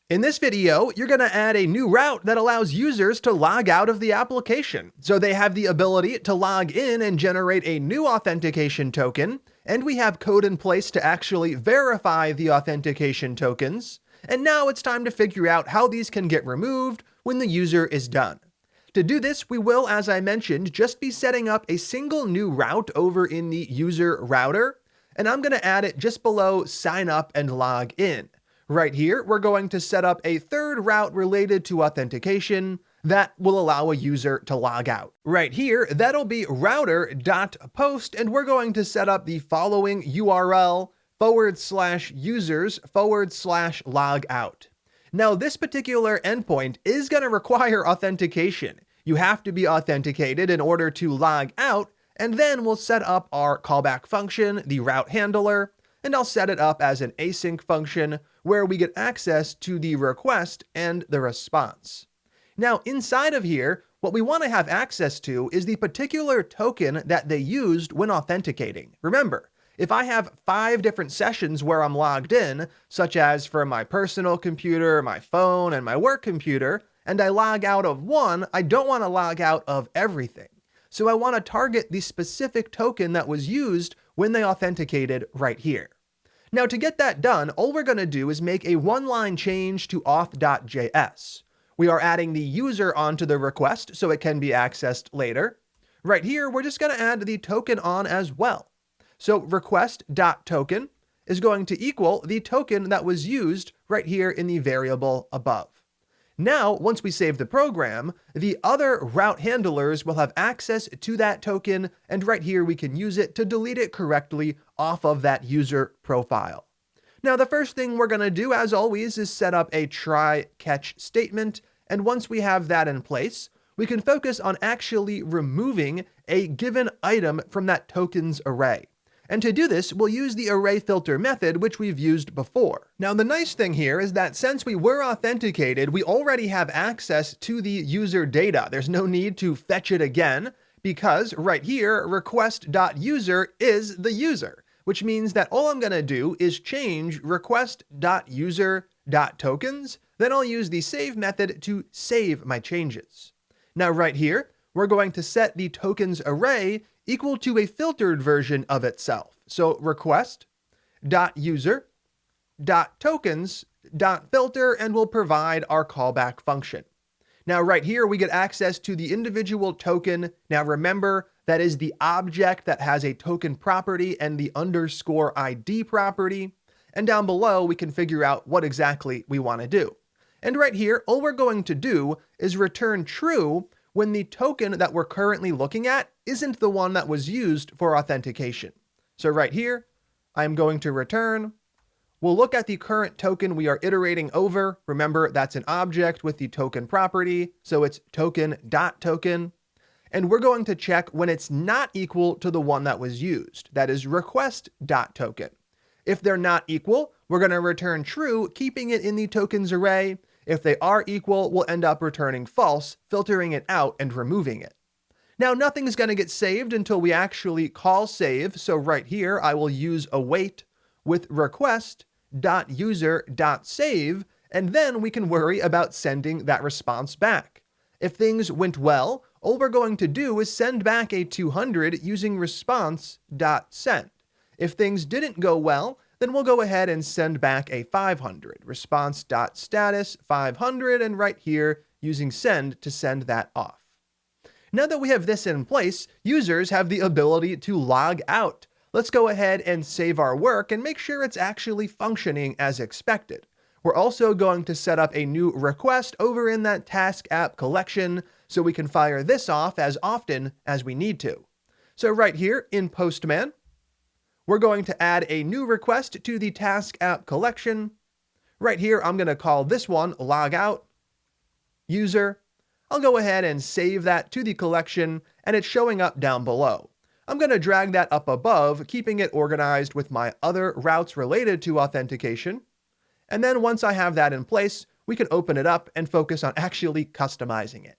In this video, you're going to add a new route that allows users to log out of the application. So they have the ability to log in and generate a new authentication token, and we have code in place to actually verify the authentication tokens. And now it's time to figure out how these can get removed when the user is done. To do this, we will, as I mentioned, just be setting up a single new route over in the user router, and I'm going to add it just below sign up and log in. Right here, we're going to set up a third route related to authentication that will allow a user to log out. Right here, that'll be router.post, and we're going to set up the following URL /users/logout. Now, this particular endpoint is going to require authentication. You have to be authenticated in order to log out, and then we'll set up our callback function, the route handler, and I'll set it up as an async function where we get access to the request and the response. Now, inside of here, what we want to have access to is the particular token that they used when authenticating. Remember, if I have 5 different sessions where I'm logged in, such as for my personal computer, my phone, and my work computer, and I log out of one, I don't want to log out of everything. So I want to target the specific token that was used when they authenticated right here. Now, to get that done, all we're going to do is make a one-line change to auth.js. We are adding the user onto the request so it can be accessed later. Right here, we're just going to add the token on as well. So request.token is going to equal the token that was used right here in the variable above. Now, once we save the program, the other route handlers will have access to that token, and right here we can use it to delete it correctly off of that user profile. Now, the first thing we're going to do, as always, is set up a try-catch statement, and once we have that in place, we can focus on actually removing a given item from that tokens array. And to do this, we'll use the array filter method, which we've used before. Now, the nice thing here is that since we were authenticated, we already have access to the user data. There's no need to fetch it again, because right here, request.user is the user, which means that all I'm going to do is change request.user.tokens, then I'll use the save method to save my changes. Now, right here, we're going to set the tokens array equal to a filtered version of itself. So request.user.tokens.filter, and we'll provide our callback function. Now, right here, we get access to the individual token. Now, remember, that is the object that has a token property and the underscore ID property. And down below, we can figure out what exactly we want to do. And right here, all we're going to do is return true when the token that we're currently looking at isn't the one that was used for authentication. So right here, I'm going to return. We'll look at the current token we are iterating over. Remember, that's an object with the token property, so it's token.token. And we're going to check when it's not equal to the one that was used. That is request.token. If they're not equal, we're going to return true, keeping it in the tokens array. If they are equal, we'll end up returning false, filtering it out and removing it. Now, nothing's going to get saved until we actually call save. So right here, I will use await with request.user.save, and then we can worry about sending that response back. If things went well, all we're going to do is send back a 200 using response.send. If things didn't go well, then we'll go ahead and send back a 500, response.status 500, and right here using send to send that off. Now that we have this in place, users have the ability to log out. Let's go ahead and save our work and make sure it's actually functioning as expected. We're also going to set up a new request over in that task app collection so we can fire this off as often as we need to. So right here in Postman, we're going to add a new request to the task app collection. Right here, I'm going to call this one logout user. I'll go ahead and save that to the collection, and it's showing up down below. I'm going to drag that up above, keeping it organized with my other routes related to authentication. And then once I have that in place, we can open it up and focus on actually customizing it.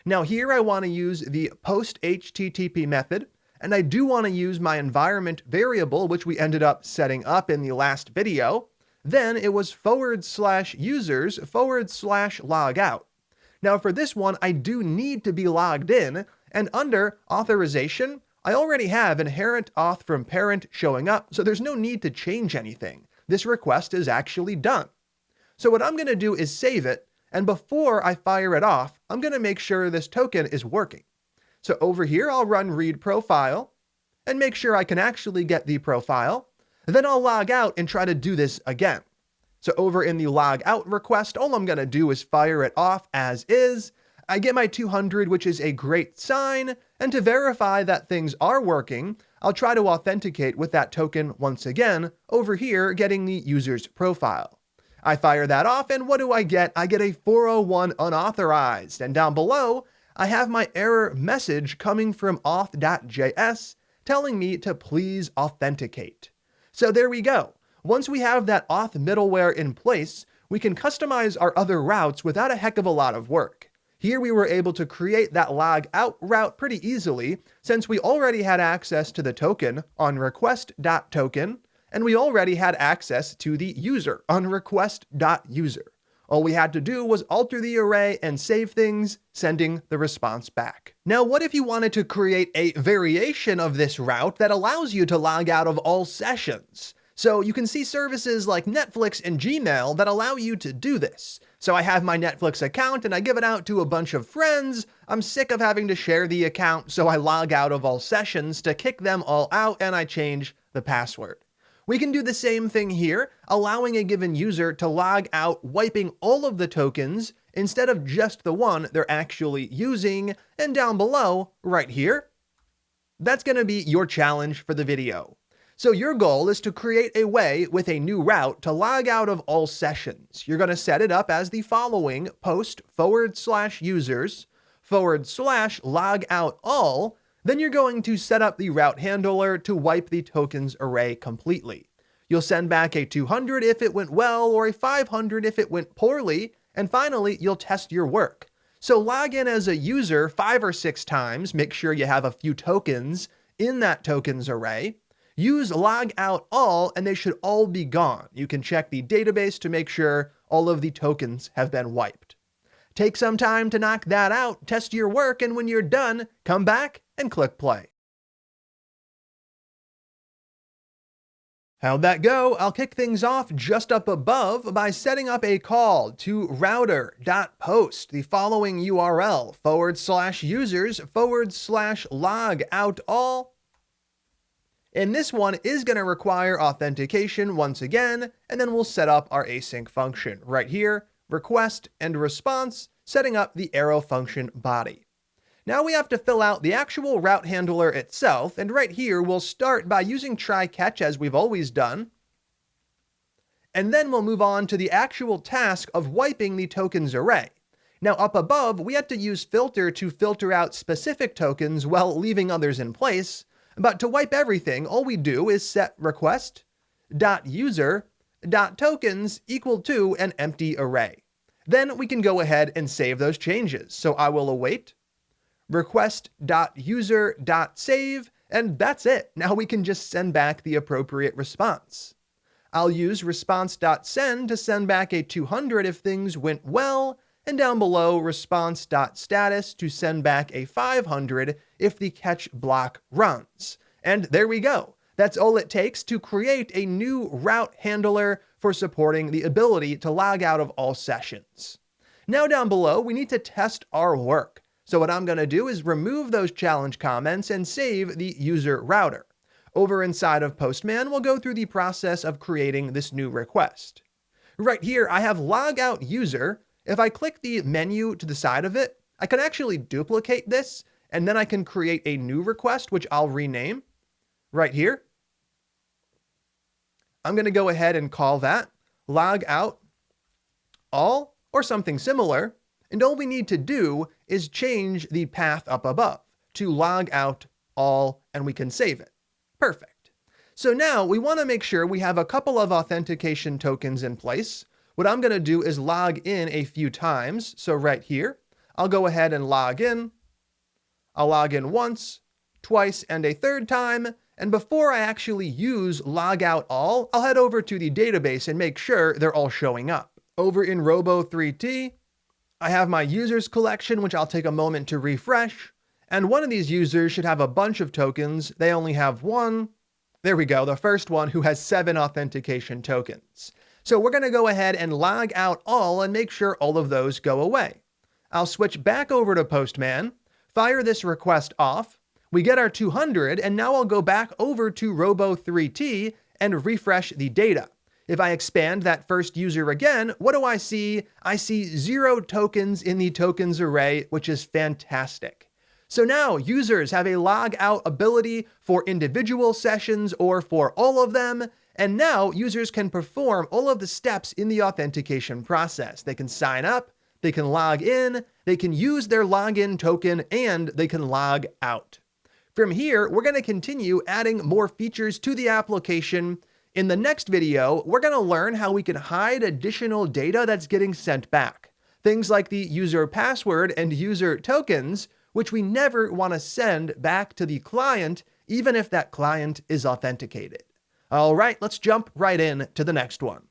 Now here I want to use the post HTTP method, and I do want to use my environment variable, which we ended up setting up in the last video. Then it was /users/logout. Now for this one, I do need to be logged in, and under authorization, I already have inherent auth from parent showing up, so there's no need to change anything. This request is actually done. So what I'm going to do is save it, and before I fire it off, I'm going to make sure this token is working. So over here, I'll run read profile, and make sure I can actually get the profile. Then I'll log out and try to do this again. So over in the log out request, all I'm going to do is fire it off as is. I get my 200, which is a great sign. And to verify that things are working, I'll try to authenticate with that token once again, over here getting the user's profile. I fire that off, and what do I get? I get a 401 unauthorized. And down below, I have my error message coming from auth.js telling me to please authenticate. So there we go. Once we have that auth middleware in place, we can customize our other routes without a heck of a lot of work. Here we were able to create that log out route pretty easily since we already had access to the token on request.token, and we already had access to the user on request.user. All we had to do was alter the array and save things, sending the response back. Now, what if you wanted to create a variation of this route that allows you to log out of all sessions? So you can see services like Netflix and Gmail that allow you to do this. So I have my Netflix account and I give it out to a bunch of friends. I'm sick of having to share the account, so I log out of all sessions to kick them all out, and I change the password. We can do the same thing here, allowing a given user to log out, wiping all of the tokens instead of just the one they're actually using. And down below, right here, that's going to be your challenge for the video. So your goal is to create a way with a new route to log out of all sessions. You're going to set it up as the following: post/users/logout_all. Then you're going to set up the route handler to wipe the tokens array completely. You'll send back a 200 if it went well, or a 500 if it went poorly, and finally, you'll test your work. So log in as a user 5 or 6 times, make sure you have a few tokens in that tokens array. Use logout_all, and they should all be gone. You can check the database to make sure all of the tokens have been wiped. Take some time to knock that out, test your work, and when you're done, come back and click play. How'd that go? I'll kick things off just up above by setting up a call to router.post the following URL: /users/logout_all. And this one is going to require authentication once again, and then we'll set up our async function right here, request and response, setting up the arrow function body. Now we have to fill out the actual route handler itself, and right here we'll start by using try catch as we've always done, and then we'll move on to the actual task of wiping the tokens array. Now up above, we have to use filter to filter out specific tokens while leaving others in place. But to wipe everything, all we do is set request.user.tokens equal to an empty array. Then we can go ahead and save those changes. So I will await request.user.save, and that's it. Now we can just send back the appropriate response. I'll use response.send to send back a 200 if things went well, and down below response.status to send back a 500 if the catch block runs. And there we go. That's all it takes to create a new route handler for supporting the ability to log out of all sessions. Now down below, we need to test our work. So what I'm going to do is remove those challenge comments and save the user router. Over inside of Postman, we'll go through the process of creating this new request. Right here, I have logout user. If I click the menu to the side of it, I can actually duplicate this, and then I can create a new request, which I'll rename right here. I'm going to go ahead and call that logout all or something similar. And all we need to do is change the path up above to logout all, and we can save it. Perfect. So now we want to make sure we have a couple of authentication tokens in place. What I'm going to do is log in a few times. So right here, I'll go ahead and log in. I'll log in once, twice, and a third time. And before I actually use logout all, I'll head over to the database and make sure they're all showing up. Over in Robo3T, I have my users collection, which I'll take a moment to refresh. And one of these users should have a bunch of tokens. They only have one. There we go, the first one who has 7 authentication tokens. So we're going to go ahead and log out all and make sure all of those go away. I'll switch back over to Postman, fire this request off. We get our 200, and now I'll go back over to Robo3T and refresh the data. If I expand that first user again, what do I see? I see 0 tokens in the tokens array, which is fantastic. So now users have a log out ability for individual sessions or for all of them. And now users can perform all of the steps in the authentication process. They can sign up, they can log in, they can use their login token, and they can log out. From here, we're going to continue adding more features to the application. In the next video, we're going to learn how we can hide additional data that's getting sent back. Things like the user password and user tokens, which we never want to send back to the client, even if that client is authenticated. All right, let's jump right in to the next one.